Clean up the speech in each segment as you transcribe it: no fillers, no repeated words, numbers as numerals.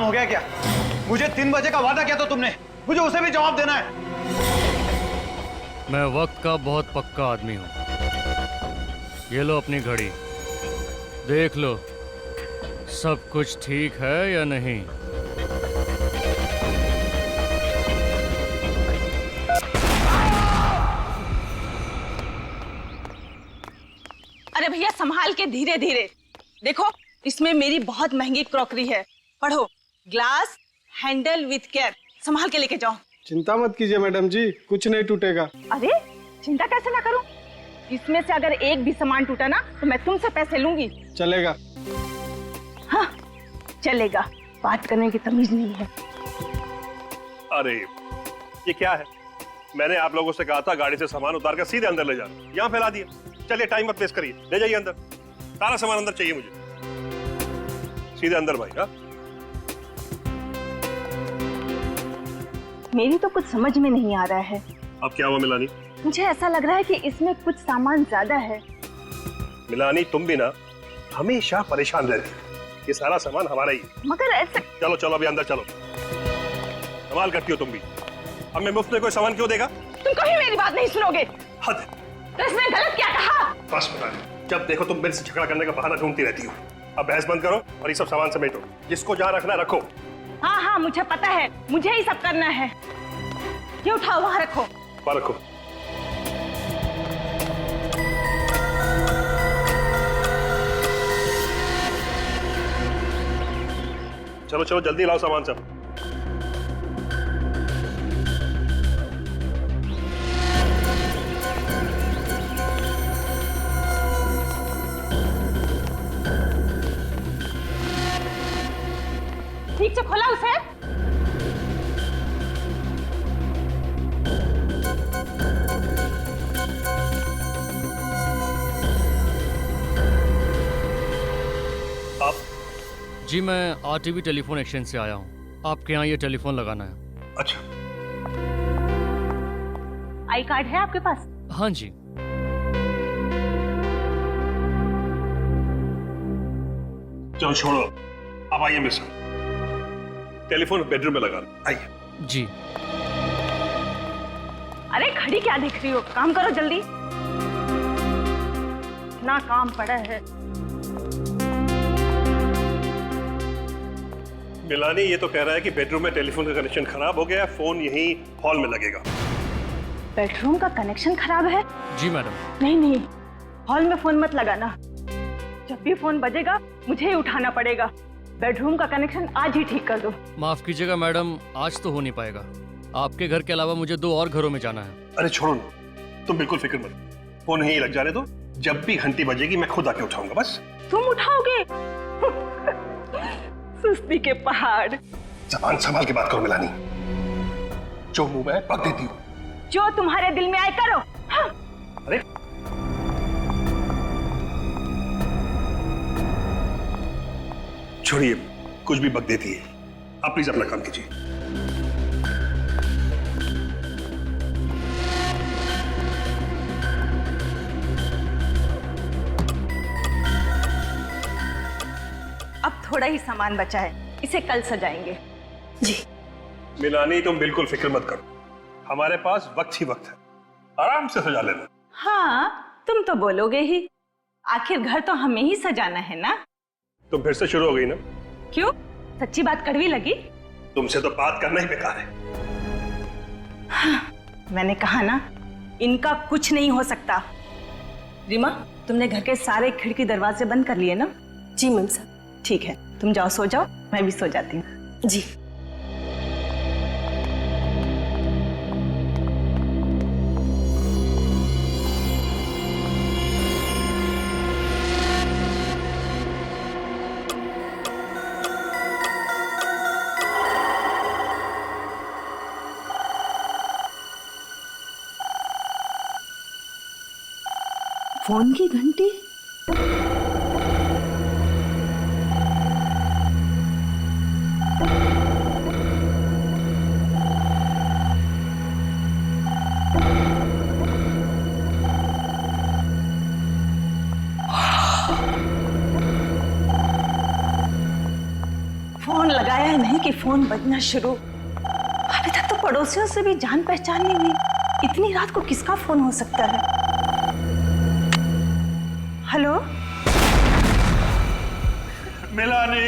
काम हो गया क्या? मुझे 3 बजे का वादा किया तो तुमने, मुझे उसे भी जवाब देना है। मैं वक्त का बहुत पक्का आदमी हूँ। ये लो अपनी घड़ी, देख लो सब कुछ ठीक है या नहीं। अरे भैया संभाल के, धीरे धीरे। देखो इसमें मेरी बहुत महंगी क्रॉकरी है, पढ़ो। ग्लास हैंडल विथ केयर, संभाल के लेके जाओ। चिंता मत कीजिए मैडम जी, कुछ नहीं टूटेगा। अरे चिंता कैसे ना करूं? इसमें से अगर एक भी सामान टूटा ना तो मैं तुमसे पैसे लूंगी। चलेगा। हाँ चलेगा, बात करने की तमीज नहीं है। अरे ये क्या है? मैंने आप लोगों से कहा था गाड़ी से सामान उतार कर सीधे अंदर ले जाना, यहाँ फैला दिया। चलिए टाइम मत वेस्ट करिए, ले जाइए अंदर। सारा सामान अंदर चाहिए मुझे, सीधे अंदर भाई। हाँ मेरी तो कुछ समझ में नहीं आ रहा है। अब क्या हुआ मिलानी? मुझे ऐसा लग रहा है कि इसमें कुछ सामान ज्यादा है। मिलानी तुम भी ना हमेशा परेशान रहती, ये सारा सामान हमारा ही है। मगर ऐसे चलो चलो अभी अंदर चलो, कमाल करती हो तुम भी। अब मैं मुफ्त में कोई सामान क्यों देगा? तुम कभी मेरी बात नहीं सुनोगे। हद है। तो इसने गलत क्या कहा? बस मिलानी, जब देखो तुम मेरे से झगड़ा करने का बहाना ढूंढती रहती हो। अब बहस बंद करो और ये सब सामान समेटो, जिसको जहाँ रखना रखो। हाँ हाँ मुझे पता है, मुझे ही सब करना है। ये उठाओ, वहां रखो। वहाँ रखो। चलो चलो जल्दी लाओ सामान सब। ठीक से खोला उसे। आप? जी मैं आरटीवी टेलीफोन एक्सचेंज से आया हूँ, आपके यहाँ ये टेलीफोन लगाना है। अच्छा आई कार्ड है आपके पास? हाँ जी। चलो छोड़ो, आप आइए मेरे साथ। टेलीफोन बेडरूम में लगा लो, आइए। जी अरे घड़ी क्या देख रही हो, काम करो जल्दी। ना काम पड़ा है। मिलानी ये तो कह रहा है कि बेडरूम में टेलीफोन का कनेक्शन खराब हो गया, फोन यहीं हॉल में लगेगा। बेडरूम का कनेक्शन खराब है? जी मैडम। नहीं नहीं, हॉल में फोन मत लगाना। जब भी फोन बजेगा मुझे ही उठाना पड़ेगा। बेडरूम का कनेक्शन आज ही ठीक कर दो। माफ कीजिएगा मैडम, आज तो हो नहीं पाएगा। आपके घर के अलावा मुझे 2 और घरों में जाना है। अरे छोड़ो ना, तुम बिल्कुल फिक्र मत, फोन यहीं लग जाने दो। जब भी घंटी बजेगी मैं खुद आके उठाऊंगा। बस तुम उठाओगे? सुस्ती के पहाड़। ज़बान संभाल के बात करो मिलानी, जो मुंह में पक देती हो। जो तुम्हारे दिल में आए करो। हाँ। अरे छोड़िए, कुछ भी बक देती है। आप प्लीज अपना काम कीजिए। अब थोड़ा ही सामान बचा है, इसे कल सजाएंगे। जी मिलानी तुम बिल्कुल फिक्र मत करो, हमारे पास वक्त ही वक्त है, आराम से सजा लेना। हाँ तुम तो बोलोगे ही, आखिर घर तो हमें ही सजाना है ना। तुम फिर से शुरू हो गई ना? क्यों, सच्ची बात कड़वी लगी? तुमसे तो बात करना ही बेकार है। हाँ, मैंने कहा ना, इनका कुछ नहीं हो सकता। रीमा, तुमने घर के सारे खिड़की दरवाजे बंद कर लिए ना? जी मैम साहब। ठीक है, तुम जाओ सो जाओ, मैं भी सो जाती हूँ। जी फोन की घंटी। फोन लगाए आया नहीं कि फोन बजना शुरू। अभी तक तो पड़ोसियों से भी जान पहचान नहीं हुई। इतनी रात को किसका फोन हो सकता है? हेलो मिलानी,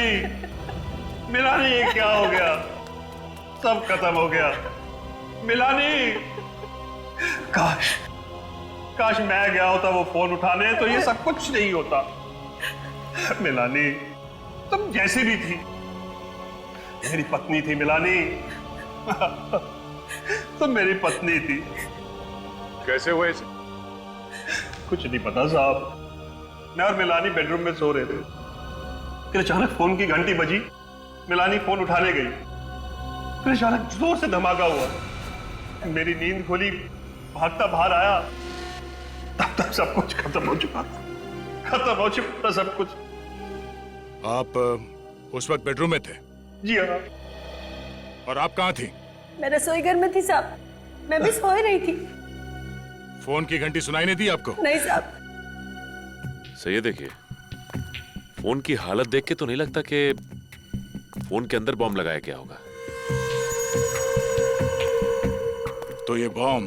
मिलानी ये क्या हो गया? सब खत्म हो गया। मिलानी, काश काश मैं गया होता वो फोन उठाने तो ये सब कुछ नहीं होता। मिलानी, तुम जैसी भी थी मेरी पत्नी थी। मिलानी, तुम मेरी पत्नी थी। कैसे हुए इसे? कुछ नहीं पता साहब। मैं और मिलानी बेडरूम में सो रहे थे, फिर अचानक फोन की घंटी बजी। मिलानी फोन उठाने गई, फिर अचानक जोर से धमाका हुआ। मेरी नींद खुली, भागता बाहर आया, तब तक सब कुछ खत्म हो चुका था। खत्म हो चुका था सब कुछ। आप उस वक्त बेडरूम में थे? जी हाँ। और आप कहाँ थी? मैं रसोई घर में थी साहब, मैं भी सो ही रही थी। फोन की घंटी सुनाई नहीं दी आपको? नहीं साहब। सही है, देखिए फोन की हालत देख के तो नहीं लगता कि फोन के अंदर बॉम्ब लगाया गया होगा। तो ये बॉम्ब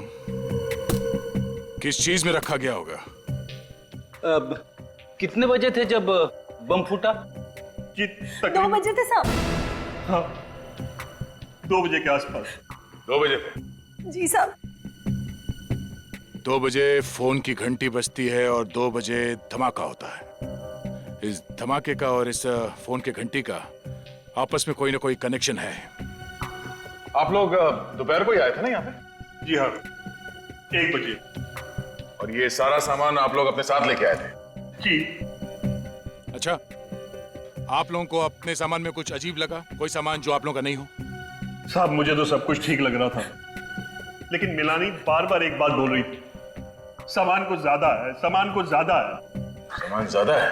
किस चीज में रखा गया होगा? अब कितने बजे थे जब बम फूटा? जी 2 बजे थे साहब। हाँ, 2 बजे के आसपास। 2 बजे थे? जी साहब। 2 बजे फोन की घंटी बजती है और 2 बजे धमाका होता है। इस धमाके का और इस फोन की घंटी का आपस में कोई ना कोई कनेक्शन है। आप लोग दोपहर को ही आए थे ना यहाँ पे? जी हाँ, 1 बजे। और ये सारा सामान आप लोग अपने साथ लेके आए थे? जी। अच्छा, आप लोगों को अपने सामान में कुछ अजीब लगा? कोई सामान जो आप लोगों का नहीं हो? साहब मुझे तो सब कुछ ठीक लग रहा था, लेकिन मिलानी बार बार एक बात बोल रही थी, सामान कुछ ज्यादा है, सामान कुछ ज्यादा है। सामान ज्यादा है?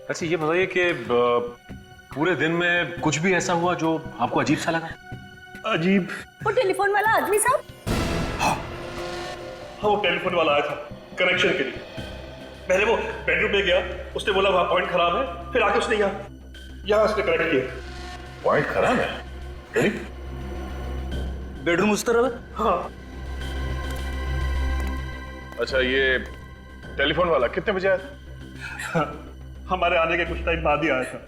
अच्छा ये बताइए कि पूरे दिन में कुछ भी ऐसा हुआ जो आपको अजीब सा लगा? अजीब? वो टेलीफोन वाला आदमी साहब। हाँ, वो टेलीफोन वाला आया था कनेक्शन के लिए। पहले वो बेडरूम में गया, उसने बोला वहां पॉइंट खराब है, फिर आके उसने यहाँ उसने कनेक्ट किया। पॉइंट खराब है? बेडरूम उस तरफ है? हाँ। अच्छा, ये टेलीफोन वाला कितने बजे आया था? हमारे आने के कुछ टाइम बाद ही आया था।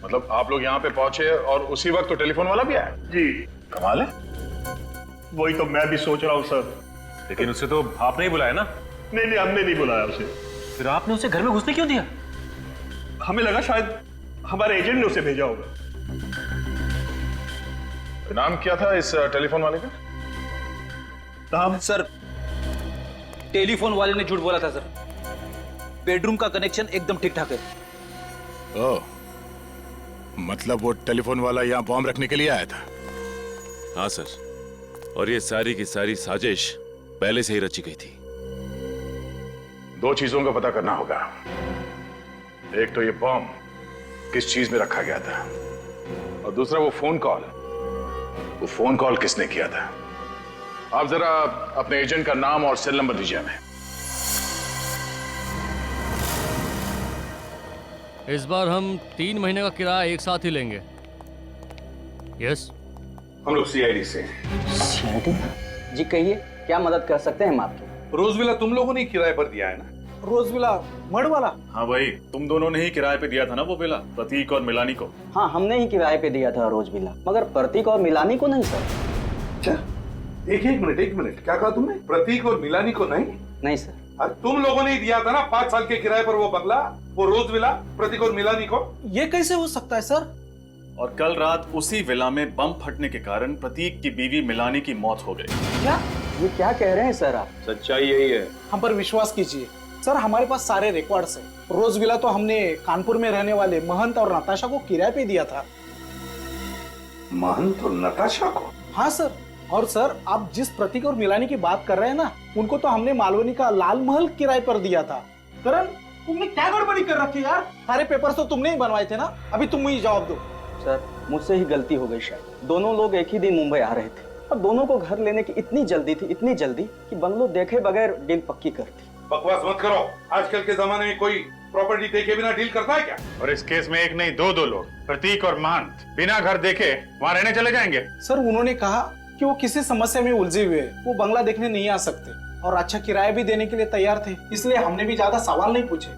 मतलब आप लोग यहाँ पे पहुंचे और उसी वक्त तो टेलीफोन वाला भी आया? जी। कमाल है। वही तो मैं भी सोच रहा हूँ सर। लेकिन उसे तो आपने ही बुलाया ना? नहीं नहीं, हमने नहीं बुलाया उसे। फिर आपने उसे घर में घुसने क्यों दिया? हमें लगा शायद हमारे एजेंट ने उसे भेजा होगा। नाम क्या था इस टेलीफोन वाले का? नाम? सर, टेलीफोन वाले ने झूठ बोला था सर। बेडरूम का कनेक्शन एकदम ठीक ठाक है। ओह, मतलब वो टेलीफोन वाला यहाँ बॉम्ब रखने के लिए आया था? हाँ सर, और ये सारी की सारी साजिश पहले से ही रची गई थी। 2 चीजों का पता करना होगा। एक तो ये बॉम्ब किस चीज में रखा गया था, और दूसरा वो फोन कॉल किसने किया था। आप जरा अपने एजेंट का नाम और सेल नंबर दीजिए हमें। इस बार हम 3 महीने का किराया एक साथ ही लेंगे। यस, हम लोग सीआईडी से। जी कहिए, क्या मदद कर सकते हैं हम आपकी? रोजविला तुम लोगों ने किराए पर दिया है ना? रोजविला मड़ वाला? हाँ भाई, तुम दोनों ने ही किराए पे दिया था ना वो विला, प्रतीक और मिलानी को। हाँ, हमने ही किराए पे दिया था रोज विला, मगर प्रतीक और मिलानी को नहीं सर। अच्छा, एक मिनट, क्या कहा तुमने? प्रतीक और मिलानी को नहीं? नहीं सर। अरे तुम लोगों ने ही दिया था ना 5 साल के किराए पर वो बंगला, वो रोजविला, प्रतीक और मिलानी को। ये कैसे हो सकता है सर? और कल रात उसी विला में बम फटने के कारण प्रतीक की बीवी मिलानी की मौत हो गई। क्या? ये क्या कह रहे हैं सर आप? सच्चाई यही है। हम पर विश्वास कीजिए सर, हमारे पास सारे रिकॉर्ड्स हैं। रोजविला तो हमने कानपुर में रहने वाले महंत और नताशा को किराए पे दिया था। महंत और नताशा को? हाँ सर। और सर, आप जिस प्रतीक और मिलानी की बात कर रहे हैं ना, उनको तो हमने मालवनी का लाल महल किराए पर दिया था। करण, तुमने क्या गड़बड़ी कर रखी यार? सारे पेपर्स तो तुमने ही बनवाए थे ना। अभी तुम मुझे जवाब दो। सर, मुझसे ही गलती हो गई शायद। दोनों लोग एक ही दिन मुंबई आ रहे थे और दोनों को घर लेने की इतनी जल्दी थी कि बंगलो देखे बगैर डील पक्की कर दी। बकवास मत करो। आजकल के जमाने में कोई प्रॉपर्टी देखे बिना डील करता है क्या? और इस केस में एक नहीं दो लोग, प्रतीक और महंत, बिना घर देखे वहां रहने चले जाएंगे। सर उन्होंने कहा कि वो किसी समस्या में उलझे हुए हैं, वो बंगला देखने नहीं आ सकते और अच्छा किराया भी देने के लिए तैयार थे, इसलिए हमने भी ज्यादा सवाल नहीं पूछे।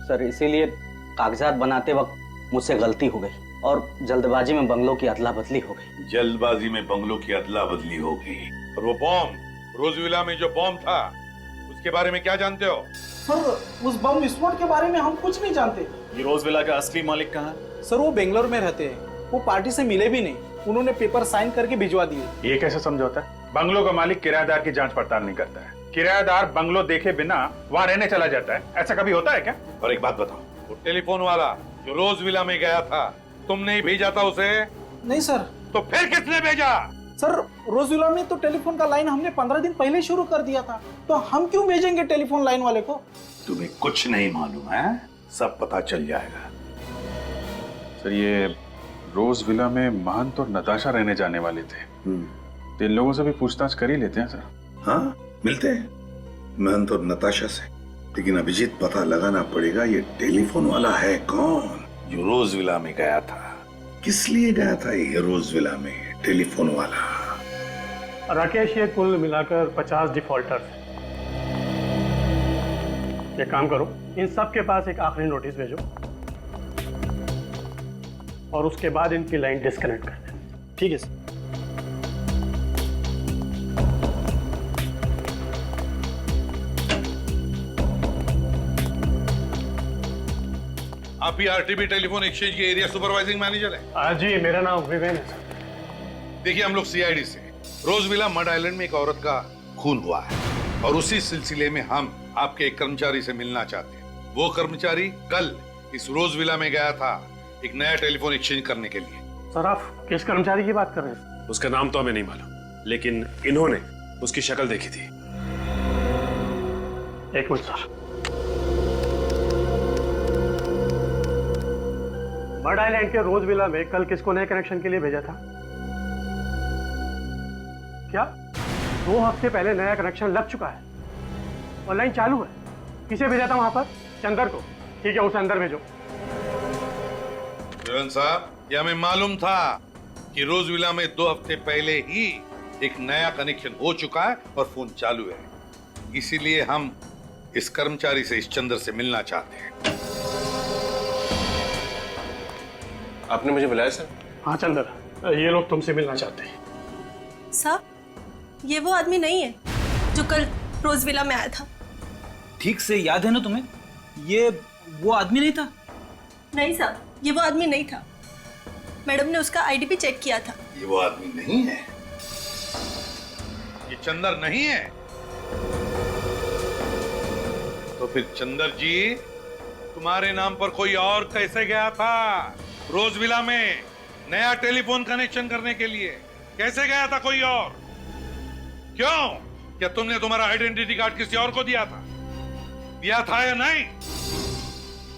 सर इसीलिए कागजात बनाते वक्त मुझसे गलती हो गई और जल्दबाजी में बंगलों की अदला बदली हो गई। जल्दबाजी में बंगलों की अदला बदली हो गई। और वो बॉम्ब, रोज विला में जो बॉम्ब था, उसके बारे में क्या जानते हो? सर उस बम विस्फोट के बारे में हम कुछ नहीं जानते। ये रोज विला का असली मालिक कहाँ है? सर वो बेंगलोर में रहते हैं, वो पार्टी से मिले भी नहीं, उन्होंने पेपर साइन करके भिजवा दिए। ये कैसे समझौता है? बंगलों का मालिक किराएदार की जांच पड़ताल नहीं करता है, किराएदार बंगलो देखे बिना वहां रहने चला जाता है, ऐसा कभी होता है क्या? और एक बात बताओ, वो टेलीफोन वाला जो रोज विला में गया था, तुमने ही भेजा था उसे? नहीं सर। तो फिर किसने भेजा? सर रोजविला में तो टेलीफोन का लाइन हमने 15 दिन पहले शुरू कर दिया था, तो हम क्यों भेजेंगे टेलीफोन लाइन वाले को? तुम्हें कुछ नहीं मालूम है, सब पता चल जाएगा। सर ये रोज विला में महंत और नताशा रहने जाने वाले थे, तो इन लोगों से भी पूछताछ कर ही लेते हैं सर। हाँ मिलते हैं महंत और नताशा से, लेकिन अभिजीत पता लगाना पड़ेगा ये टेलीफोन वाला है कौन जो रोज विला में गया था। किस लिए गया था ये रोज विला में टेलीफोन वाला? राकेश ये कुल मिलाकर 50 डिफॉल्टर्स हैं। एक काम करो, इन सब के पास एक आखिरी नोटिस भेजो और उसके बाद इनकी लाइन डिस्कनेक्ट कर देना। ठीक है सर। आप ही आरटीबी टेलीफोन एक्सचेंज के एरिया सुपरवाइजिंग मैनेजर हैं? जी मेरा नाम विवेन है सर। देखिए हम लोग सीआईडी से रोज विला मड आइलैंड में एक औरत का खून हुआ है और उसी सिलसिले में हम आपके एक कर्मचारी से मिलना चाहते हैं। वो कर्मचारी कल इस रोज विला में गया था एक नया टेलीफोन एक्सचेंज करने के लिए। सर आप किस कर्मचारी की बात कर रहे हैं? उसका नाम तो हमें नहीं मालूम, लेकिन इन्होंने उसकी शक्ल देखी थी। एक मिनट सर। मड आइलैंड के रोज विला में कल किसको नए कनेक्शन के लिए भेजा था? क्या 2 हफ्ते पहले नया कनेक्शन लग चुका है और लाइन चालू है? किसे भेजा था वहां पर? चंदर को। ठीक है उसे अंदर भेजो। विवेन साहब, ये हमें मालूम था कि रोज विला में 2 हफ्ते पहले ही एक नया कनेक्शन हो चुका है और फोन चालू है, इसीलिए हम इस कर्मचारी से, इस चंदर से मिलना चाहते हैं। आपने मुझे बुलाया सर? हाँ चंदर, ये लोग तुमसे मिलना चाहते हैं। साहब ये वो आदमी नहीं है जो कल रोज विला में आया था। ठीक से याद है ना तुम्हें? ये वो आदमी नहीं था? नहीं साहब, ये वो आदमी नहीं था। मैडम ने उसका आईडी भी चेक किया था। ये वो आदमी नहीं है? ये चंदर नहीं है? तो फिर चंदर जी तुम्हारे नाम पर कोई और कैसे गया था रोज विला में नया टेलीफोन कनेक्शन करने के लिए? कैसे गया था कोई और? क्यों? क्या तुमने तुम्हारा आइडेंटिटी कार्ड किसी और को दिया था? दिया था या नहीं?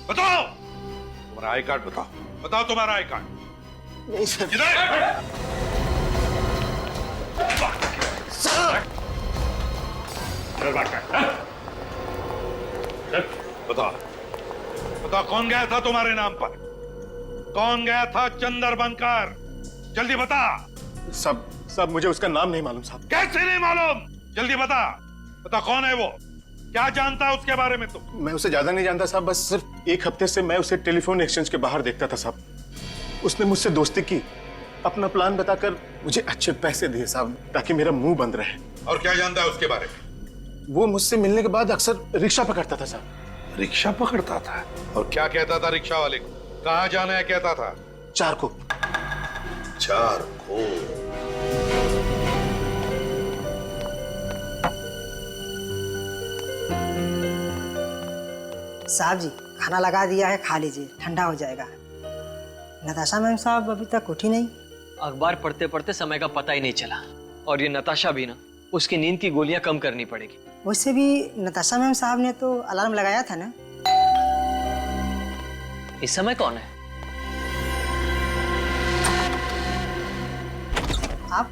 बताओ तुम्हारा आई कार्ड बताओ, बताओ तुम्हारा आई कार्ड। नहीं सर। बताओ बताओ कौन गया था तुम्हारे नाम पर? कौन गया था चंदर बनकर? जल्दी बता। सब मुझे उसका नाम नहीं मालूम साहब। कैसे नहीं मालूम? जल्दी बता, बता कौन है वो? क्या जानता है उसके बारे में तुम? मैं उसे ज्यादा नहीं जानता साहब, बस सिर्फ 1 हफ्ते से मैं उसे टेलीफोन एक्सचेंज के बाहर देखता था साहब। उसने मुझसे दोस्ती की, अपना प्लान बताकर मुझे अच्छे पैसे दिए साहब, ताकि मेरा मुंह बंद रहे। और क्या जानता है उसके बारे में? वो मुझसे मिलने के बाद अक्सर रिक्शा पकड़ता था साहब। रिक्शा पकड़ता था? और क्या कहता था रिक्शा वाले को? कहाँ जाना है कहता था? चारकोप। साहब जी खाना लगा दिया है, खा लीजिए, ठंडा हो जाएगा। नताशा मैम साहब अभी तक उठी नहीं। अखबार पढ़ते पढ़ते समय का पता ही नहीं चला। और ये नताशा भी ना, उसकी नींद की गोलियां कम करनी पड़ेगी। वैसे भी नताशा मैम साहब ने तो अलार्म लगाया था ना। इस समय कौन है? आप?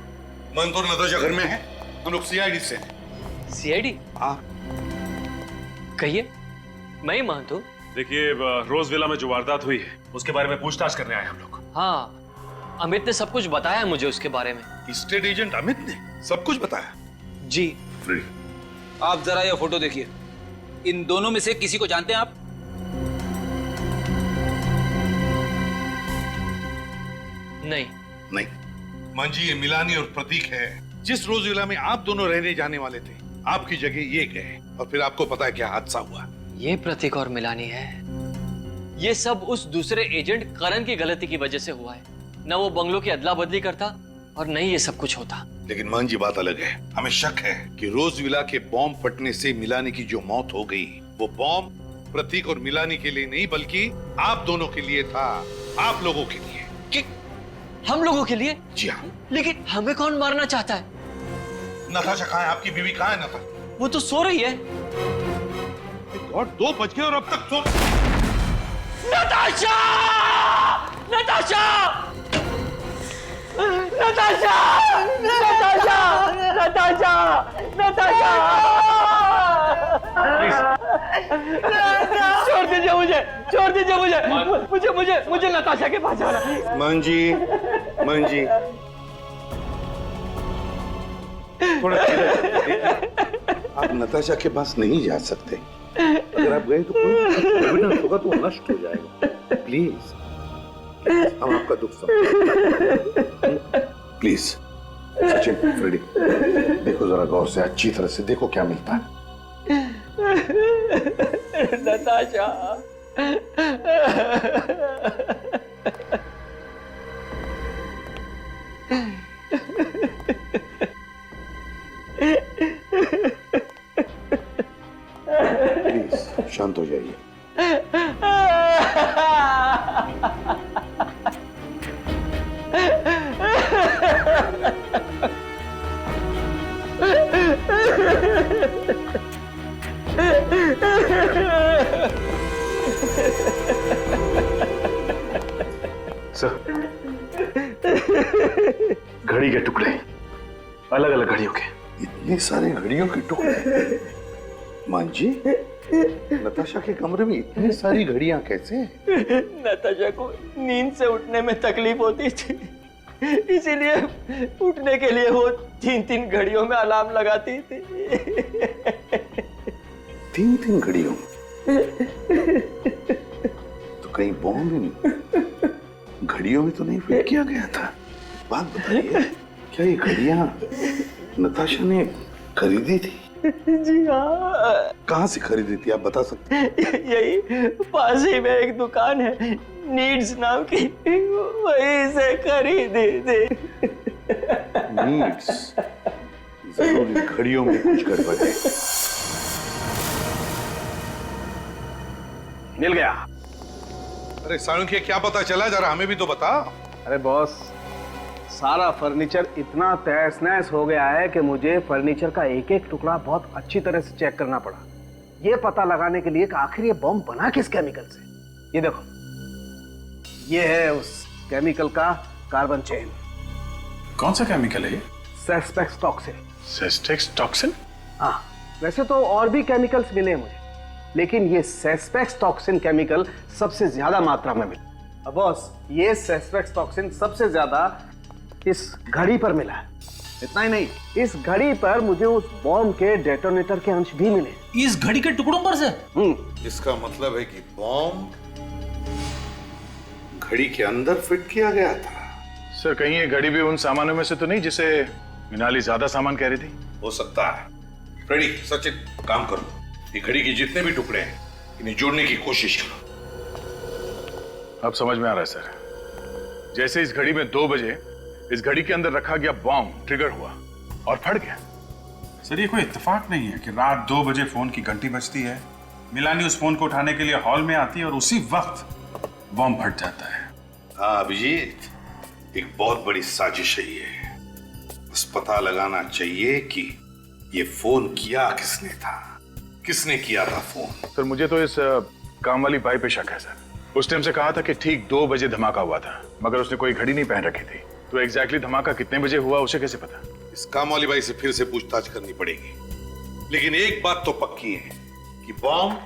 मन तो नताशा घर में है, हम लोग सीआईडी से हैं। सीआईडी? हाँ। कहिए, मैं ही महंत हूँ। देखिए, रोज विला में जो वारदात हुई है उसके बारे में पूछताछ करने आए हम लोग। हाँ, अमित ने सब कुछ बताया मुझे उसके बारे में। स्टेट एजेंट अमित ने सब कुछ बताया? जी। फ्रेडी, आप जरा ये फोटो देखिए। इन दोनों में से किसी को जानते हैं आप? नहीं। नहीं। मंजी, ये मिलानी और प्रतीक है। जिस रोज विला में आप दोनों रहने जाने वाले थे, आपकी जगह ये गए और फिर आपको पता है क्या हादसा हुआ। ये प्रतीक और मिलानी है। ये सब उस दूसरे एजेंट करण की गलती की वजह से हुआ है। न वो बंगलों की अदला बदली करता और नहीं ये सब कुछ होता। लेकिन मान जी, बात अलग है। हमें शक है कि रोज विला के बॉम्ब फटने से मिलानी की जो मौत हो गई, वो बॉम्ब प्रतीक और मिलानी के लिए नहीं बल्कि आप दोनों के लिए था। आप लोगों के लिए। कि हम लोगों के लिए? जी हाँ। लेकिन हमें कौन मारना चाहता है? नताशा कहाँ है? आपकी बीवी कहाँ है? नताशा वो तो सो रही है। गॉड, 2 बज गए और अब तक सो। नताशा! नताशा! नताशा! नताशा! नताशा! नताशा! छोड़ दीजिए मुझे, छोड़ दीजिए मुझे नताशा के पास जाना है। मंजी, मंजी, थोड़ा आप नताशा के पास नहीं जा सकते। अगर आप गए तो कोई एविडेंस होगा तो नष्ट हो जाएगा। प्लीज, हम आपका दुख समझें। प्लीज सचिन, फ्रेडी, देखो जरा गौर से, अच्छी तरह से देखो क्या मिलता है। नताशा! प्लीज शांत हो जाइए। सर, घड़ी के टुकड़े, अलग अलग घड़ियों के। इतने सारे घड़ियों के टुकड़े? मान जी, नताशा के कमरे में इतनी सारी घड़ियां कैसे? नताशा को नींद से उठने में तकलीफ होती थी, इसीलिए उठने के लिए वो 3-3 घड़ियों में अलार्म लगाती थी। 3-3 घड़ियों? तो कहीं बॉम्ब इन घड़ियों में तो नहीं फिट किया गया था? बात बताइए, क्या ये घड़ियां नताशा ने खरीदी थी? जी हाँ। कहाँ से खरीदी थी, आप बता सकते हैं? यही पास ही में एक दुकान है, नीड्स नाम की, वहीं से खरीदी थी। नीड्स? जरूर इन घड़ियों में कुछ गड़बड़ है। मिल गया। अरे साळुंखे, क्या पता चला? जरा हमें भी तो बता। अरे बॉस, सारा फर्नीचर इतना तहस नहस हो गया है कि मुझे फर्नीचर का एक एक टुकड़ा बहुत अच्छी तरह से चेक करना पड़ा, ये पता लगाने के लिए कि आखिर ये बॉम्ब बना किस केमिकल से। ये देखो, ये है उस केमिकल का कार्बन चेन। कौन सा केमिकल है ये? सेस्पेक्स टॉक्सिन। सेस्पेक्स टॉक्सिन? हाँ, वैसे तो और भी केमिकल्स मिले मुझे, लेकिन ये सेस्पेक्स टॉक्सिन केमिकल सबसे ज्यादा मात्रा में मिला। अब बॉस, ये सेस्पेक्स टॉक्सिन सबसे ज्यादा इस घड़ी पर मिला है। इतना ही नहीं, इस घड़ी पर मुझे उस बॉम्ब के डेटोनेटर के अंश भी मिले। इस घड़ी के टुकड़ों पर से? इसका मतलब है कि बॉम्ब घड़ी के अंदर फिट किया गया था। सर, कहीं ये घड़ी भी उन सामानों में से तो नहीं जिसे मिनाली ज्यादा सामान कह रही थी? हो सकता है। फ्रेडी, सचिन, काम करो, ये घड़ी के जितने भी टुकड़े हैं इन्हें जोड़ने की कोशिश करो। अब समझ में आ रहा है सर। जैसे इस घड़ी में 2 बजे इस घड़ी के अंदर रखा गया बॉम्ब ट्रिगर हुआ और फट गया। सर, ये कोई इत्तेफाक नहीं है कि रात 2 बजे फोन की घंटी बजती है, मिलानी उस फोन को उठाने के लिए हॉल में आती है और उसी वक्त बॉम्ब फट जाता है। हाँ अभिजीत, एक बहुत बड़ी साजिश है ये। बस पता लगाना चाहिए कि ये फोन किया किसने था, किसने किया था फोन। सर, मुझे तो इस काम वाली बाई पे शक है सर। उस टाइम से कहा था कि ठीक 2 बजे धमाका हुआ था, मगर उसने कोई घड़ी नहीं पहन रखी थी, तो एग्जैक्टली धमाका कितने बजे हुआ उसे कैसे पता? इस काम वाली बाई से फिर से पूछताछ करनी पड़ेगी। लेकिन एक बात तो पक्की है कि बॉम्ब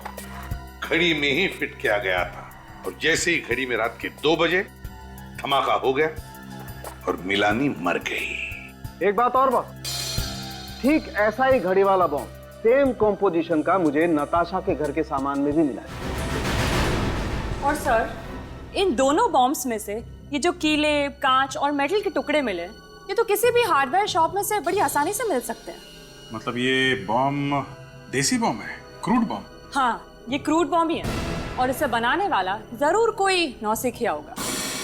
घड़ी में ही फिट किया गया था और जैसे ही घड़ी में रात के 2 बजे धमाका हो गया और मिलानी मर गई। एक बात और बॉस, ठीक ऐसा ही घड़ी वाला बॉम्ब सेम कॉम्पोजिशन का मुझे नताशा के घर के सामान में भी मिला है। और सर, इन दोनों बॉम्ब्स में से ये जो कीले, कांच और मेटल के टुकड़े मिले, ये तो किसी भी हार्डवेयर शॉप में से बड़ी आसानी से मिल सकते हैं। मतलब ये बॉम्ब देसी बॉम्ब है, क्रूड बॉम्ब? हाँ, ये क्रूड बॉम्ब ही है और इसे बनाने वाला जरूर कोई नौसिखिया होगा,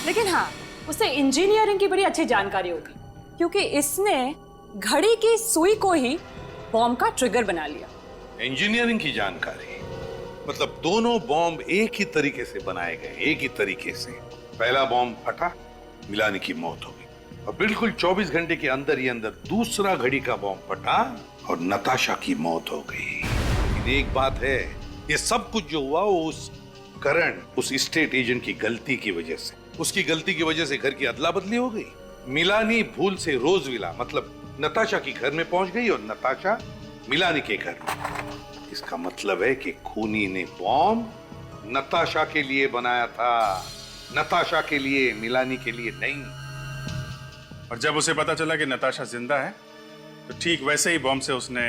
लेकिन हाँ, उसे इंजीनियरिंग की बड़ी अच्छी जानकारी होगी, क्योंकि इसने घड़ी की सुई को ही बॉम्ब का ट्रिगर बना लिया। इंजीनियरिंग की जानकारी मतलब दोनों बॉम्ब एक ही तरीके से बनाए गए, एक ही तरीके से। पहला बॉम्ब फटा, मिलानी की मौत हो गई और बिल्कुल 24 घंटे के अंदर ही अंदर दूसरा घड़ी का बॉम्ब फटा और नताशा की मौत हो गई। लेकिन एक बात है, ये सब कुछ जो हुआ वो उस करण, उस स्टेट एजेंट की गलती की वजह से, उसकी गलती की वजह से घर की अदला बदली हो गई। मिलानी भूल से रोजविला मतलब नताशा के घर में पहुंच गई और नताशा मिलानी के घर में। इसका मतलब है कि खूनी ने बॉम्ब नताशा के लिए बनाया था, नताशा के लिए, मिलानी के लिए नहीं। और जब उसे पता चला कि नताशा जिंदा है तो ठीक वैसे ही बॉम्ब से उसने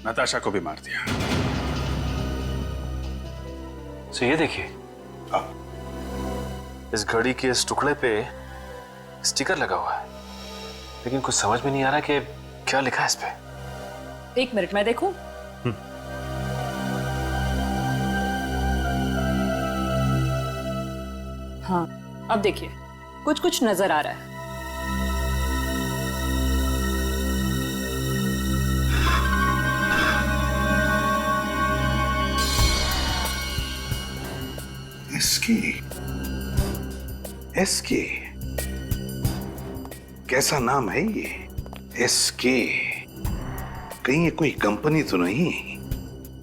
नताशा को भी मार दिया। तो ये देखिए, इस घड़ी के इस टुकड़े पे स्टिकर लगा हुआ है, लेकिन कुछ समझ में नहीं आ रहा कि क्या लिखा है इस पे। 1 मिनट में देखूं। हाँ, अब देखिए, कुछ कुछ नजर आ रहा है। एसके, कैसा नाम है ये? एसके, कहीं ये कोई कंपनी तो नहीं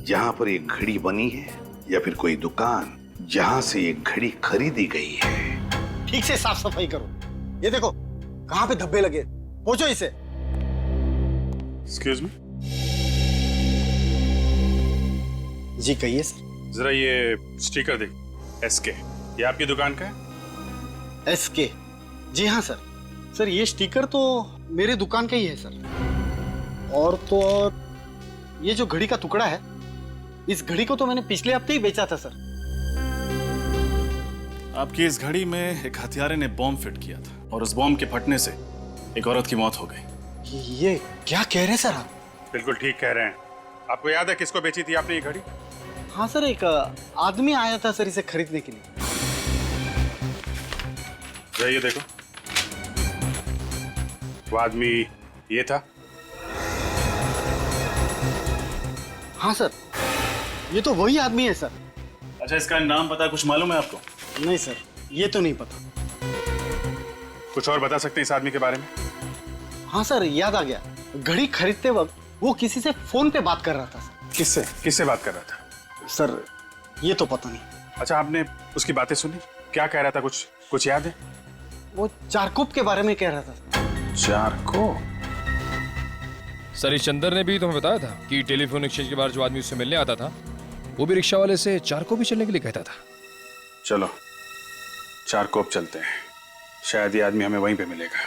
जहां पर एक घड़ी बनी है, या फिर कोई दुकान जहां से ये घड़ी खरीदी गई है? ठीक से साफ सफाई करो। ये देखो कहां पे धब्बे लगे, पोंछो इसे। एक्सक्यूज मी, जी कहिए सर। जरा ये स्टिकर देखिए, एसके, ये आपकी दुकान का है? एसके, जी हाँ सर। सर ये स्टिकर तो मेरे दुकान का ही है सर। और तो और ये जो घड़ी का टुकड़ा है, इस घड़ी को तो मैंने पिछले हफ्ते ही बेचा था सर। आपकी इस घड़ी में एक हथियारे ने बॉम्ब फिट किया था और उस बॉम्ब के फटने से एक औरत की मौत हो गई। ये क्या कह रहे हैं सर आप? बिल्कुल ठीक कह रहे हैं। आपको याद है किसको बेची थी आपने ये घड़ी? हाँ सर, एक आदमी आया था सर इसे खरीदने के लिए। ये देखो, वो आदमी ये था। हाँ सर, ये तो वही आदमी है सर। अच्छा, इसका नाम पता कुछ मालूम है आपको? नहीं सर, ये तो नहीं पता। कुछ और बता सकते हैं इस आदमी के बारे में? हाँ सर, याद आ गया। घड़ी खरीदते वक्त वो किसी से फोन पे बात कर रहा था सर। किससे किससे बात कर रहा था सर? ये तो पता नहीं। अच्छा, आपने उसकी बातें सुनी? क्या कह रहा था, कुछ याद है? वो चारकोप के बारे में कह रहा था। चारकोप? सर, इस चंदर ने भी तुम्हें बताया था कि टेलीफोन एक्सचेंज के बाहर जो आदमी उससे मिलने आता था, वो भी रिक्शा वाले से चारकोप भी चलने के लिए कहता था। चलो चारकोप चलते हैं, शायद ये आदमी हमें वहीं पे मिलेगा।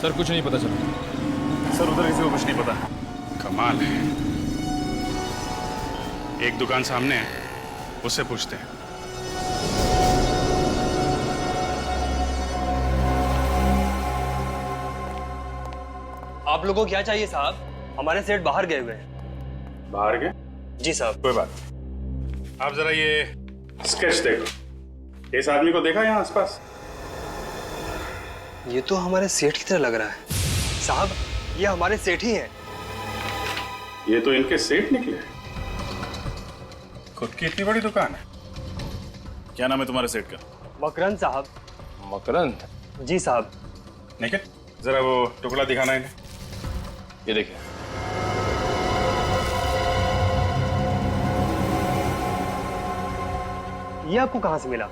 सर कुछ नहीं पता चला। सर उधर किसी को कुछ नहीं पता। कमाल है। एक दुकान सामने है, उससे पूछते हैं। आप लोगों को क्या चाहिए साहब? हमारे सेठ बाहर गए हुए हैं। बाहर गए? जी साहब। कोई बात नहीं। आप जरा ये स्केच देखो। इस आदमी को देखा यहाँ आसपास? ये तो हमारे सेठ की तरह लग रहा है साहब। ये हमारे सेठ ही हैं। ये तो इनके सेठ निकले। खुद की इतनी बड़ी दुकान है। क्या नाम है तुम्हारे सेठ का? मकरंद साहब। मकरंद? जी साहब। निखिल, जरा वो टुकड़ा दिखाना इन्हें। ये देखिए। ये आपको कहाँ से मिला?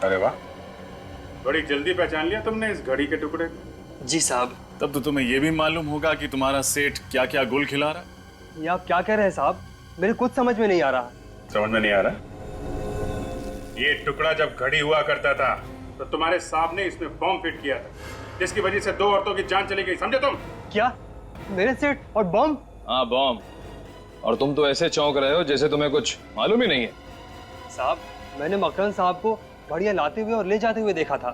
अरे वाह, बड़ी जल्दी पहचान लिया तुमने इस घड़ी के टुकड़े को। जी साहब। तब तो तुम्हें यह भी मालूम होगा कि तुम्हारा सेठ क्या क्या गुल खिला रहा है। ये आप क्या कह रहे हैं साहब? मेरे कुछ समझ में नहीं आ रहा। समझ में नहीं आ रहा? ये टुकड़ा जब घड़ी हुआ करता था तो तुम्हारे साहब ने इसमें बॉम्ब फिट किया था, जिसकी वजह से 2 औरतों की जान चली गई, समझे तुम? क्या? मेरे सेठ और बॉम्ब? हाँ, बॉम्ब। और तुम तो ऐसे चौंक रहे हो जैसे तुम्हें कुछ मालूम ही नहीं है। साहब, मैंने मकरंद साहब को घड़ियां लाते हुए और ले जाते हुए देखा था।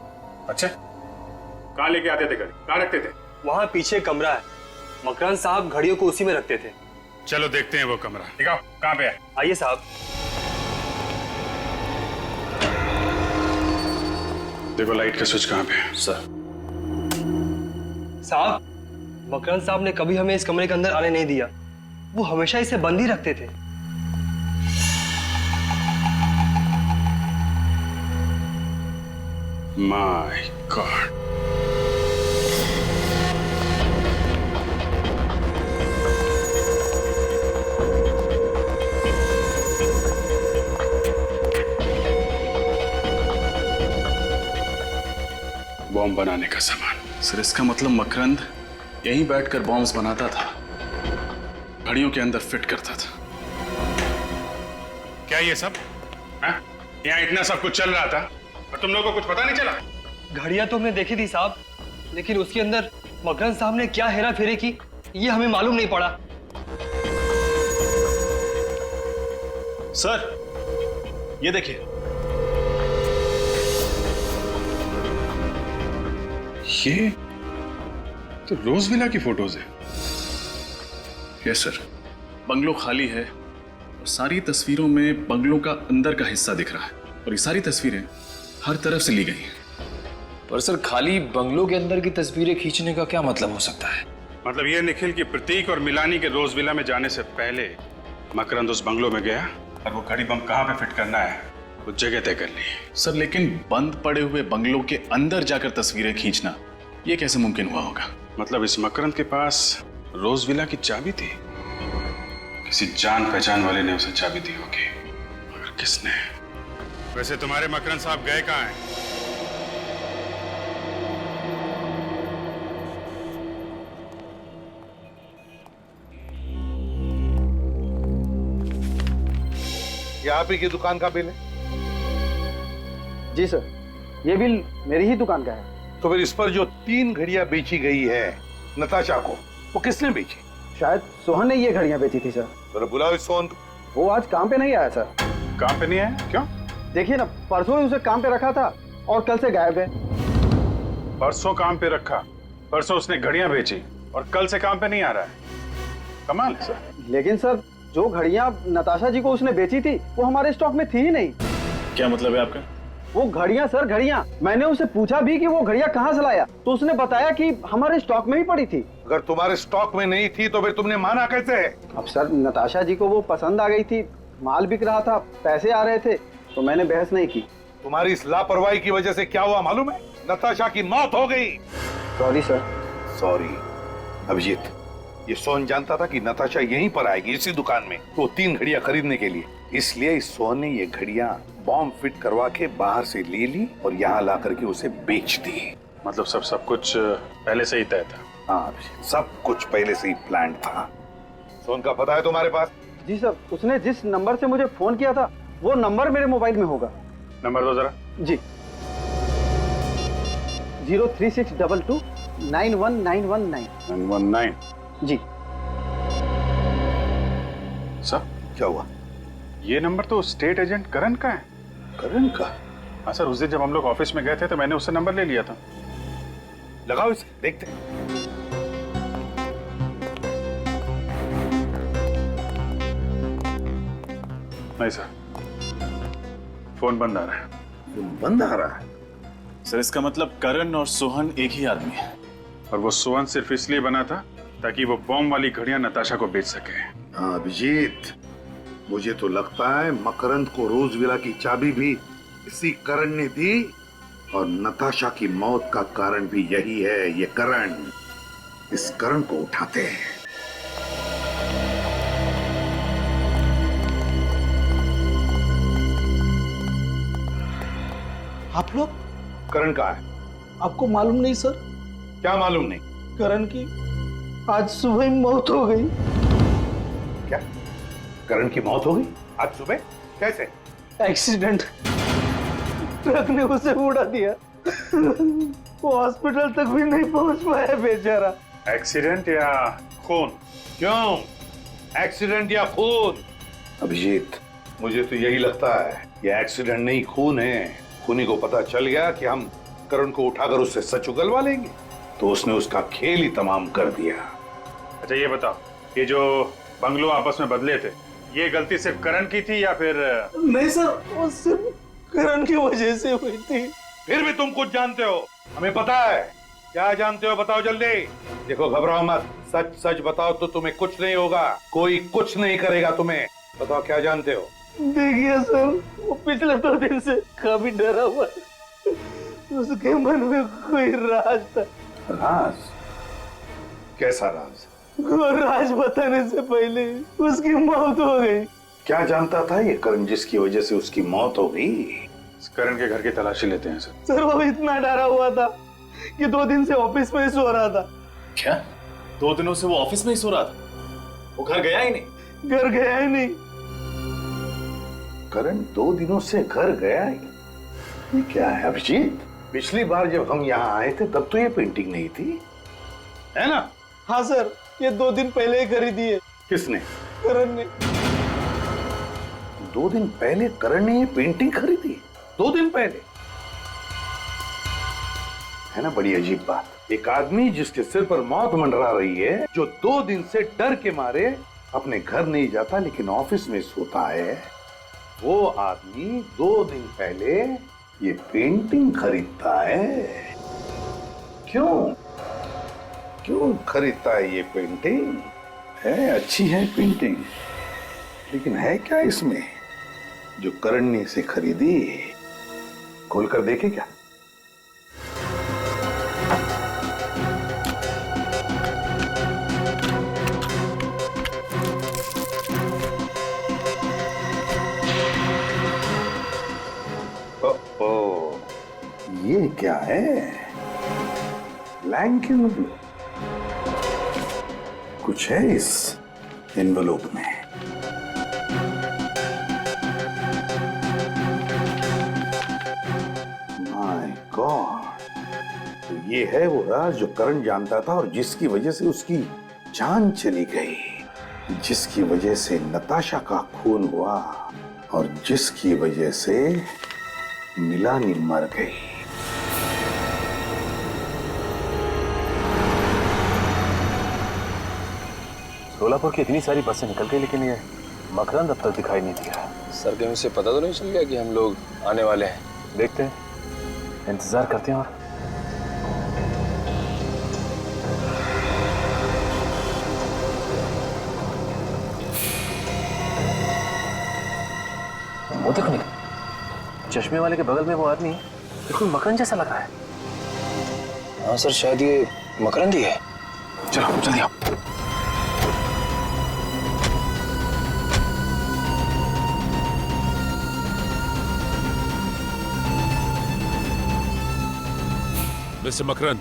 अच्छा, कहाँ लेके आते थे घड़ी? कहाँ रखते थे? वहाँ पीछे कमरा है, मकरंद साहब घड़ियों को उसी में रखते थे। चलो देखते हैं वो कमरा। दिखाओ कहाँ पे है। आइए साहब। देखो लाइट का स्विच कहाँ पे है। सर साहब, मकरंद साहब ने कभी हमें इस कमरे के अंदर आने नहीं दिया। वो हमेशा इसे बंद ही रखते थे। My God. बॉम्ब बनाने का सामान। सर इसका मतलब मकरंद यहीं बैठकर बॉम्ब्स बनाता था, घड़ियों के अंदर फिट करता था। क्या ये सब? यहाँ इतना सब कुछ चल रहा था और तुम लोगों को कुछ पता नहीं चला? घड़ियां तो हमने देखी थी साहब, लेकिन उसके अंदर मकरंद साहब ने क्या हेरा फेरी की ये हमें मालूम नहीं पड़ा। सर ये देखिए, ये तो रोज विला की फोटोज है। यस सर, बंगलो खाली है और सारी तस्वीरों में बंगलो का अंदर का हिस्सा दिख रहा है और ये सारी तस्वीरें हर तरफ से ली गई हैं। पर सर, खाली बंगलों के अंदर की तस्वीरें खींचने का क्या मतलब हो सकता है? मतलब ये निखिल की प्रतीक और मिलानी के रोज विला में जाने से पहले मकरंद उस बंगलो में गया और वो घड़ी बम कहाँ पे फिट करना है वो जगह तय कर ली। सर लेकिन बंद पड़े हुए बंगलों के अंदर जाकर तस्वीरें खींचना ये कैसे मुमकिन हुआ होगा? मतलब इस मकरंद के पास रोज विला की चाबी थी, किसी जान पहचान वाले ने उसे चाबी दी होगी, मगर किसने? वैसे तुम्हारे मकरंद साहब गए कहाँ हैं? ये आप ही की दुकान का बिल है? जी सर, ये बिल मेरी ही दुकान का है। तो फिर इस पर जो 3 घड़ियां बेची गई है नताशा को, वो किसने बेची? शायद सोहन ने ये घड़ियां बेची थी सर। तो बुलाओ इस सोहन को। वो आज काम पे नहीं आया सर। काम पे नहीं आया? क्यों? देखिए ना, परसों ही उसे काम पे रखा था और कल से गायब है। परसों काम पे रखा, परसों उसने घड़ियां बेची और कल से काम पे नहीं आ रहा है। कमाल है सर। लेकिन सर, जो घड़ियां नताशा जी को उसने बेची थी वो हमारे स्टॉक में थी ही नहीं। क्या मतलब है आपका? वो घड़ियां सर, घड़ियां। मैंने उसे पूछा भी कि वो घड़ियां कहाँ से लाया, तो उसने बताया कि हमारे स्टॉक में ही पड़ी थी। अगर तुम्हारे स्टॉक में नहीं थी तो फिर तुमने माना कैसे? अब सर, नताशा जी को वो पसंद आ गई थी, माल बिक रहा था, पैसे आ रहे थे, तो मैंने बहस नहीं की। तुम्हारी इस लापरवाही की वजह से क्या हुआ मालूम है? नताशा की मौत हो गई। Sorry sir. सॉरी अभिजीत, ये सोहन जानता था कि नताशा यहीं पर आएगी इसी दुकान में, तो 3 घड़ियां खरीदने के लिए, इसलिए इस सोहन ने ये घड़ियां बॉम्ब फिट करवा के बाहर से ले ली और यहाँ ला करके उसे बेच दी। मतलब सब कुछ पहले से ही तय था? हाँ, सब कुछ पहले से ही प्लान था। सोहन का पता है तुम्हारे पास? जी सर, उसने जिस नंबर से मुझे फोन किया था वो नंबर मेरे मोबाइल में होगा। नंबर दो जरा। जी, 03622 91919। 919? जी सर क्या हुआ? ये नंबर तो स्टेट एजेंट करण का है। करण का? हाँ सर, उस दिन जब हम लोग ऑफिस में गए थे तो मैंने उससे नंबर ले लिया था। लगाओ इसे, देखते हैं। नहीं सर, फोन बंद आ रहा है। फोन बंद आ रहा है? सर इसका मतलब करण और सोहन एक ही आदमी है, और वो सोहन सिर्फ इसलिए बना था ताकि वो बॉम्ब वाली घड़ियां नताशा को बेच सके। हाँ अभिजीत, मुझे तो लगता है मकरंद को रोज विला की चाबी भी इसी करण ने दी और नताशा की मौत का कारण भी यही है। ये करण, इस करण को उठाते हैं। आप लोग? करण कहाँ है? आपको मालूम नहीं सर? क्या मालूम नहीं? करण की आज सुबह ही मौत हो गई। क्या? करण की मौत हो गई आज सुबह? कैसे? एक्सीडेंट, ट्रक ने उसे उड़ा दिया। वो हॉस्पिटल तक भी नहीं पहुंच पाया बेचारा। एक्सीडेंट या खून? क्यों एक्सीडेंट या खून? अभिजीत, मुझे तो यही लगता है ये एक्सीडेंट नहीं खून है। खूनी को पता चल गया कि हम करण को उठाकर उससे सच उगलवा लेंगे, तो उसने उसका खेल ही तमाम कर दिया। अच्छा ये बताओ, ये जो बंगलो आपस में बदले थे, ये गलती सिर्फ करण की थी या फिर? नहीं सर, वो सिर्फ करण की वजह से हुई थी। फिर भी तुम कुछ जानते हो, हमें पता है। क्या जानते हो बताओ जल्दी। देखो घबराओ मत, सच सच बताओ तो तुम्हें कुछ नहीं होगा, कोई कुछ नहीं करेगा तुम्हें। बताओ क्या जानते हो। देखिए सर, वो पिछले 2 दिन से काफी डरा हुआ है। उसके मन में कोई राज था। राज? कैसा राज? वो राज बताने से पहले उसकी मौत हो गई। क्या जानता था ये करण जिसकी वजह से उसकी मौत हो गई? करण के घर की तलाशी लेते हैं सर। सर वो इतना डरा हुआ था कि 2 दिन से ऑफिस में ही सो रहा था। क्या? 2 दिनों से वो ऑफिस में ही सो रहा था? वो घर गया ही नहीं? घर गया ही नहीं। करण 2 दिनों से घर गया ही? ये क्या है अभिजीत? पिछली बार जब हम यहाँ आए थे तब तो ये पेंटिंग नहीं थी, है ना? हाँ सर, ये 2 दिन पहले ही खरीदी है। किसने? करण ने। 2 दिन पहले करण ने ये पेंटिंग खरीदी? 2 दिन पहले? है ना बड़ी अजीब बात। एक आदमी जिसके सिर पर मौत मंडरा रही है, जो 2 दिन से डर के मारे अपने घर नहीं जाता लेकिन ऑफिस में सोता है, वो आदमी 2 दिन पहले ये पेंटिंग खरीदता है। क्यों क्यों खरीदता है ये पेंटिंग? है अच्छी है पेंटिंग, लेकिन है क्या इसमें जो करण ने इसे खरीदी? खोलकर देखे क्या? ये क्या है? Blank envelope. कुछ है इस एनवलप में। माय गॉड, तो ये है वो राज जो करण जानता था और जिसकी वजह से उसकी जान चली गई, जिसकी वजह से नताशा का खून हुआ और जिसकी वजह से मिलानी मर गई। सोलापुर की इतनी सारी बसें निकल गई, लेकिन ये मकरंद अब तक दिखाई नहीं दिया। सर कहीं उसे पता तो नहीं चल गया कि हम लोग आने वाले हैं? देखते हैं, इंतजार करते हैं। और वो देखो नहीं, चश्मे वाले के बगल में वो आदमी बिल्कुल मकरंद जैसा लग रहा है। हाँ सर, शायद ये मकरंद ही है। चलो जल्दी आओ। मिस्टर मकरंद।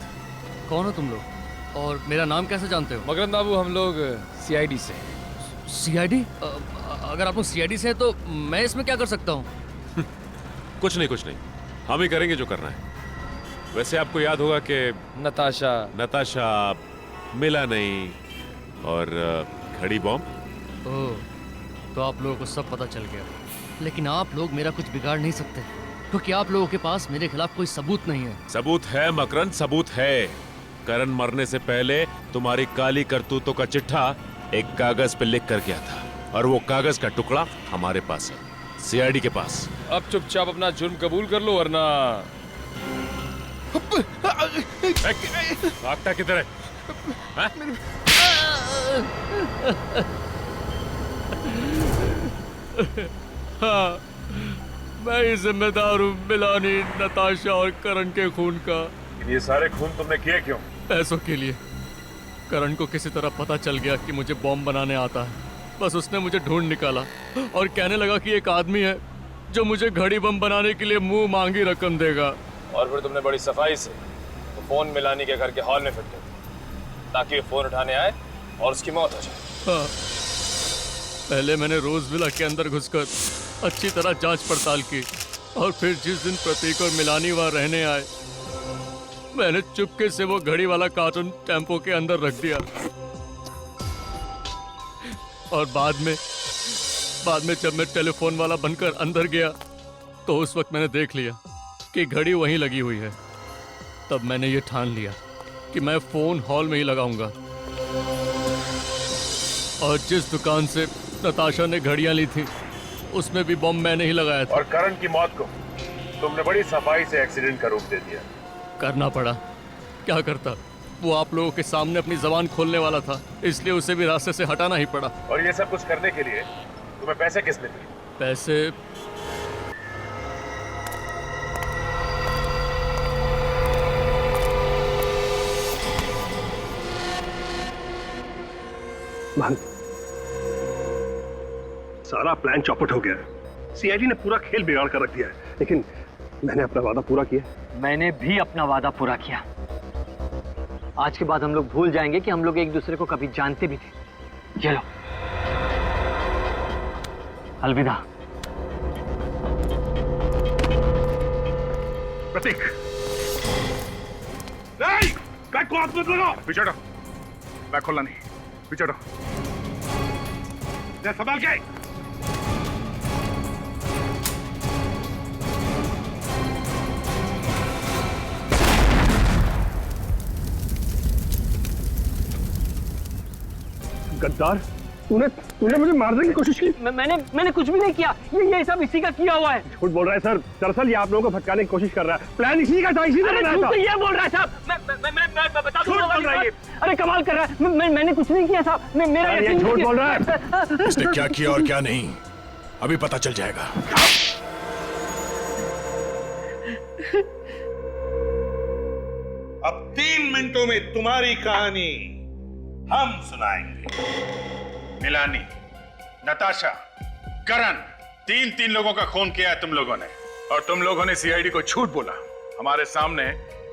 कौन हो तुम लोग और मेरा नाम कैसे जानते हो? मकरंद बाबू, हम लोग सीआईडी से। सीआईडी? अगर आप लोग सीआईडी से हैं तो मैं इसमें क्या कर सकता हूँ? कुछ नहीं, हम ही करेंगे जो करना है। वैसे आपको याद होगा कि नताशा मिला नहीं और घड़ी बॉम्ब। ओह, तो आप लोगों को सब पता चल गया। लेकिन आप लोग मेरा कुछ बिगाड़ नहीं सकते, क्योंकि आप लोगों के पास मेरे खिलाफ कोई सबूत नहीं है। सबूत है मकरंद, सबूत है। करण मरने से पहले तुम्हारी काली करतूतों का चिट्ठा एक कागज पे लिख कर गया था, और वो कागज का टुकड़ा हमारे पास है, सीआईडी के पास। अब चुपचाप अपना जुर्म कबूल कर लो, वरना भागता किधर है? हाँ, मैं ही जिम्मेदार हूँ मिलानी, नताशा और करण के खून का। ये सारे खून तुमने किए क्यों? पैसों के लिए। करण को किसी तरह पता चल गया कि मुझे बॉम्ब बनाने आता है। बस उसने मुझे ढूंढ निकाला और कहने लगा कि एक आदमी है जो मुझे घड़ी बम बनाने के लिए मुंह मांगी रकम देगा। और फिर तुमने बड़ी सफाई से तो फोन मिलानी के घर के हॉल में फिट कर दिया ताकि वो फोन उठाने आए और उसकी मौत हो जाए। हाँ। पहले मैंने रोज विला के अंदर घुसकर अच्छी तरह जांच पड़ताल की और फिर जिस दिन प्रतीक और मिलानी वहां रहने आए, मैंने चुपके से वो घड़ी वाला कार्टून टेम्पो के अंदर रख दिया। और बाद में जब मैं टेलीफोन वाला बनकर अंदर गया तो उस वक्त मैंने देख लिया कि घड़ी वहीं लगी हुई है। तब मैंने ये ठान लिया कि मैं फोन हॉल में ही लगाऊंगा। और जिस दुकान से नताशा ने घड़ियां ली थी उसमें भी बम मैंने ही लगाया था। और करण की मौत को तुमने बड़ी सफाई से एक्सीडेंट का रूप दे दिया। करना पड़ा, क्या करता। वो आप लोगों के सामने अपनी जबान खोलने वाला था, इसलिए उसे भी रास्ते से हटाना ही पड़ा। और ये सब कुछ करने के लिए तुम्हें पैसे किसने दिए? पैसे सारा प्लान चौपट हो गया है। सीआईडी ने पूरा खेल बिगाड़ कर रख दिया है, लेकिन मैंने अपना वादा पूरा किया। मैंने भी अपना वादा पूरा किया। आज के बाद हम लोग भूल जाएंगे कि हम लोग एक दूसरे को कभी जानते भी थे। चलो, अलविदा। प्रतीक, नहीं, बैग को हाथ मत लगाओ। पीछे हटो। बैग खोलना नहीं, पीछे हटो। संभाल के। गद्दार, तूने मुझे मारने की कोशिश की। मैंने कुछ भी नहीं किया। ये सब इसी का किया हुआ है। झूठ बोल रहा है सर। दरअसल ये आप लोगों को भटकाने की कोशिश कर रहा है। प्लान इसी का था, इसी ने बनाया था। ये बोल रहा है साहब। मैं बता दूं। झूठ बोल रहा है ये। अरे कमाल कर रहा है। मैंने कुछ नहीं किया साहब। मेरा ये झूठ बोल रहा है। इसने क्या किया और क्या नहीं अभी पता चल जाएगा। अब 3 मिनटों में तुम्हारी कहानी हम सुनाएंगे। मिलानी, नताशा, करण, तीन लोगों का खून किया है तुम लोगों ने। और तुम लोगों ने सीआईडी को झूठ बोला। हमारे सामने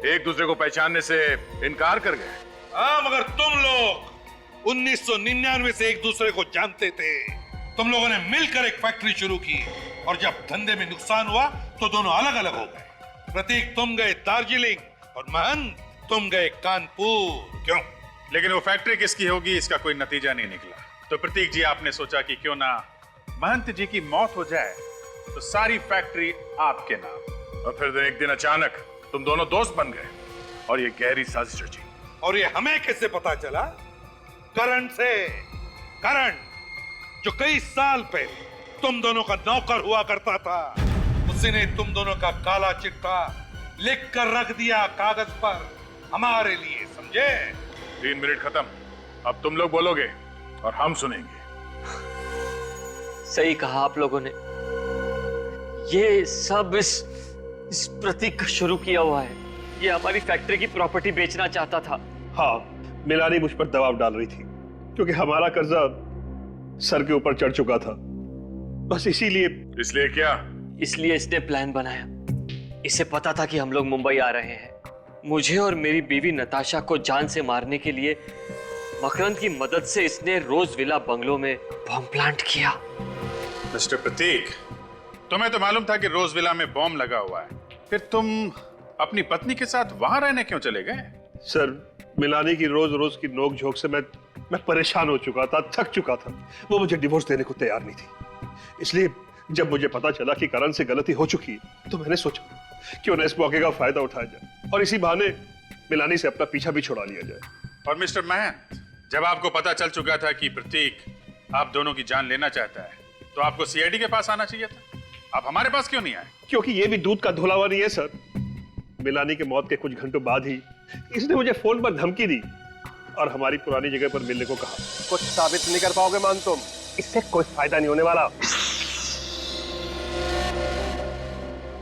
एक दूसरे को पहचानने से इनकार कर गए। हाँ, मगर तुम लोग 1999 से एक दूसरे को जानते थे। तुम लोगों ने मिलकर एक फैक्ट्री शुरू की और जब धंधे में नुकसान हुआ तो दोनों अलग अलग हो गए। प्रतीक तुम गए दार्जिलिंग और महंत तुम गए कानपुर। क्यों? लेकिन वो फैक्ट्री किसकी होगी इसका कोई नतीजा नहीं निकला। तो प्रतीक जी, आपने सोचा कि क्यों ना महंत जी की मौत हो जाए तो सारी फैक्ट्री आपके नाम। और फिर एक दिन अचानक तुम दोनों दोस्त बन गए और ये गहरी साजिश रची। और ये हमें कैसे पता चला? करण से। करण जो कई साल पहले तुम दोनों का नौकर हुआ करता था, उसी ने तुम दोनों का काला चिट्ठा लिख कर रख दिया कागज पर हमारे लिए, समझे? 3 मिनट खत्म। अब तुम लोग बोलोगे और हम सुनेंगे। सही कहा आप लोगों ने। ये सब इस प्रतीक का शुरू किया हुआ है। ये हमारी फैक्ट्री की प्रॉपर्टी बेचना चाहता था। हाँ, मिलानी मुझ पर दबाव डाल रही थी क्योंकि हमारा कर्जा सर के ऊपर चढ़ चुका था। बस इसीलिए क्या? इसलिए इसने प्लान बनाया। इसे पता था कि हम लोग मुंबई आ रहे हैं। मुझे और मेरी बीवी नताशा को जान से मारने के लिए मकरंद की मदद से इसने रोज विला बंगलो में बॉम्ब प्लांट किया। मिस्टर प्रतीक, तुम्हें तो मालूम था कि रोज विला में बॉम्ब लगा हुआ है, फिर तुम अपनी पत्नी के साथ वहां रहने क्यों चले गए? सर, मिलानी की रोज की नोक झोंक से मैं परेशान हो चुका था, थक चुका था। वो मुझे डिवोर्स देने को तैयार नहीं थी। इसलिए जब मुझे पता चला कि करण से गलती हो चुकी है तो मैंने सोचा क्यों ना इस मौके का फायदा उठाया जाए और इसी बहाने मिलानी से अपना पीछा भी छुड़ा लिया जाए। और मिस्टर महंत, जब आपको पता चल चुका था कि प्रतीक आप दोनों की जान लेना चाहता है तो आपको सीआईडी के पास आना चाहिए था। आप हमारे पास क्यों नहीं आए? क्योंकि ये भी दूध का धुलावा नहीं है सर। मिलानी के मौत के कुछ घंटों बाद ही इसने मुझे फोन पर धमकी दी और हमारी पुरानी जगह पर मिलने को कहा। कुछ साबित नहीं कर पाओगे मान तुम? इससे कोई फायदा नहीं होने वाला।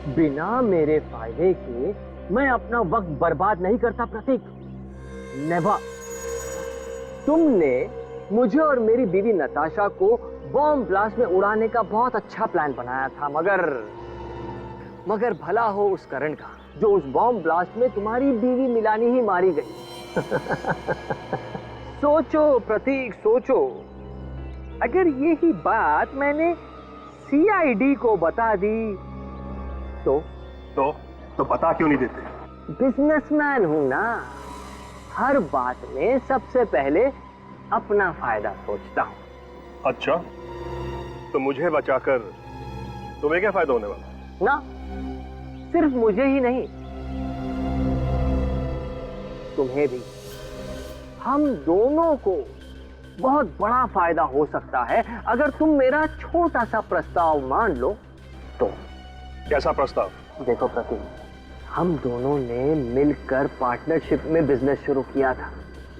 बिना मेरे फायदे के मैं अपना वक्त बर्बाद नहीं करता प्रतीक, नेवर। तुमने मुझे और मेरी बीवी नताशा को बॉम्ब ब्लास्ट में उड़ाने का बहुत अच्छा प्लान बनाया था, मगर भला हो उस करण का जो उस बॉम्ब ब्लास्ट में तुम्हारी बीवी मिलानी ही मारी गई। सोचो प्रतीक, सोचो, अगर यही बात मैंने सीआईडी को बता दी तो बता क्यों नहीं देते? बिजनेसमैन हूं ना, हर बात में सबसे पहले अपना फायदा सोचता हूं। अच्छा, तो मुझे बचाकर तुम्हें क्या फायदा होने वाला? ना सिर्फ मुझे ही नहीं, तुम्हें भी। हम दोनों को बहुत बड़ा फायदा हो सकता है अगर तुम मेरा छोटा सा प्रस्ताव मान लो तो। कैसा प्रस्ताव? देखो प्रतीक, हम दोनों ने मिलकर पार्टनरशिप में बिजनेस शुरू किया था,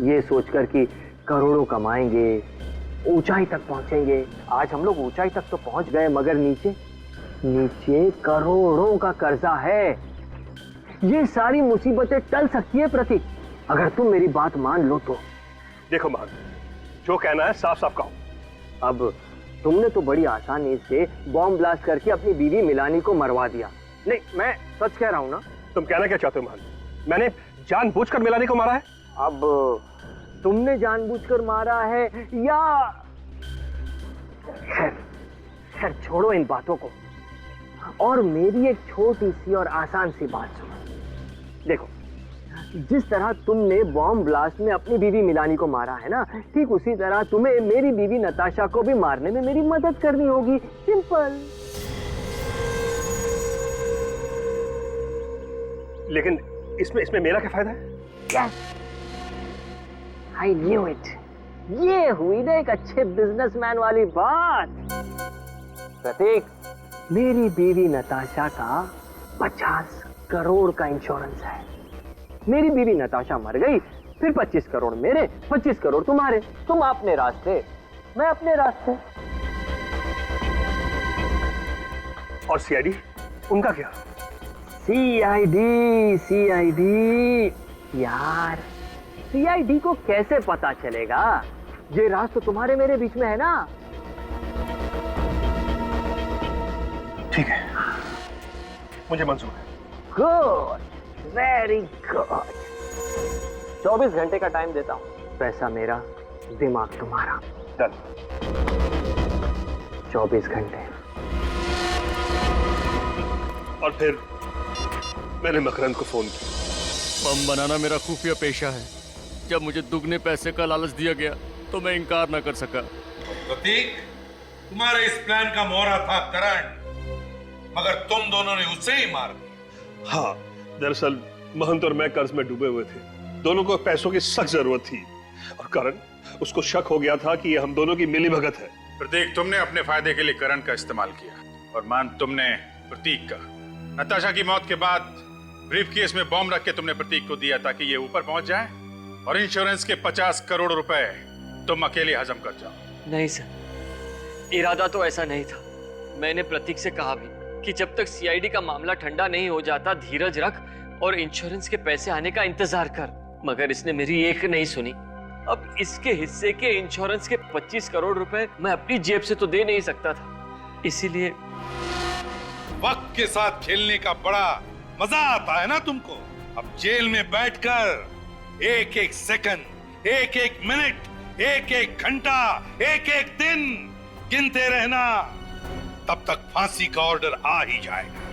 ये सोचकर कि करोड़ों कमाएंगे, ऊंचाई तक पहुंचेंगे। आज हम लोग ऊंचाई तक तो पहुंच गए, मगर नीचे करोड़ों का कर्जा है। ये सारी मुसीबतें टल सकती है प्रतीक, अगर तुम मेरी बात मान लो तो। देखो महान, जो कहना है साफ साफ कहो। अब तुमने तो बड़ी आसानी से बॉम्ब ब्लास्ट करके अपनी बीवी मिलानी को मरवा दिया। नहीं, मैं सच कह रहा हूं ना। तुम कहना क्या चाहते हो महान? मैंने जानबूझकर मिलानी को मारा है? अब तुमने जानबूझकर मारा है या खैर छोड़ो इन बातों को, और मेरी एक छोटी सी और आसान सी बात सुनो। देखो, जिस तरह तुमने बॉम्ब ब्लास्ट में अपनी बीवी मिलानी को मारा है ना, ठीक उसी तरह तुम्हें मेरी बीवी नताशा को भी मारने में मेरी मदद करनी होगी। सिंपल। लेकिन इसमें मेरा क्या फायदा है? Yes, I knew it. ये हुई ना एक अच्छे बिजनेसमैन वाली बात। प्रतीक, मेरी बीवी नताशा का 50 करोड़ का इंश्योरेंस है। मेरी बीवी नताशा मर गई, फिर 25 करोड़ मेरे, 25 करोड़ तुम्हारे। तुम अपने रास्ते, मैं अपने रास्ते। और सीआईडी, उनका क्या? सीआईडी यार, सीआईडी को कैसे पता चलेगा? ये राज तो तुम्हारे मेरे बीच में है ना। ठीक है, मुझे मंजूर है। Good, very good. 24 घंटे का टाइम देता हूं। पैसा मेरा, दिमाग तुम्हारा। डन। 24 घंटे। और फिर मैंने मकरंद को फोन किया। बम बनाना मेरा खुफिया पेशा है। जब मुझे दुगने पैसे का लालच दिया गया तो मैं इनकार न कर सका। प्रतीक, तुम्हारे इस प्लान का मोहरा था करण, मगर तुम दोनों ने उसे ही मार दिया। हाँ, दरअसल महंत और मैं कर्ज में डूबे हुए थे। दोनों को पैसों की सख्त जरूरत थी और करण, उसको शक हो गया था कि ये हम दोनों की मिलीभगत है। प्रतीक, तुमने अपने फायदे के लिए करण का इस्तेमाल किया, और मान तुमने प्रतीक का। नताशा की मौत के बाद ब्रीफकेस में बॉम्ब रख के तुमने प्रतीक को दिया ताकि ये ऊपर पहुंच जाए, और इंश्योरेंस के 50 करोड़ रुपए तुम अकेले हजम कर जाओ। नहीं सर, इरादा तो ऐसा नहीं था। मैंने प्रतीक से कहा भी कि जब तक सीआईडी का मामला ठंडा नहीं हो जाता धीरज रख और इंश्योरेंस के पैसे आने का इंतजार कर, मगर इसने मेरी एक नहीं सुनी। अब इसके हिस्से के इंश्योरेंस के 25 करोड़ रुपए मैं अपनी जेब से तो दे नहीं सकता था, इसीलिए। वक्त के साथ खेलने का बड़ा मजा आता है ना तुमको। अब जेल में बैठकर एक एक सेकंड, एक एक मिनट, एक एक घंटा, एक एक दिन गिनते रहना, तब तक फांसी का ऑर्डर आ ही जाएगा।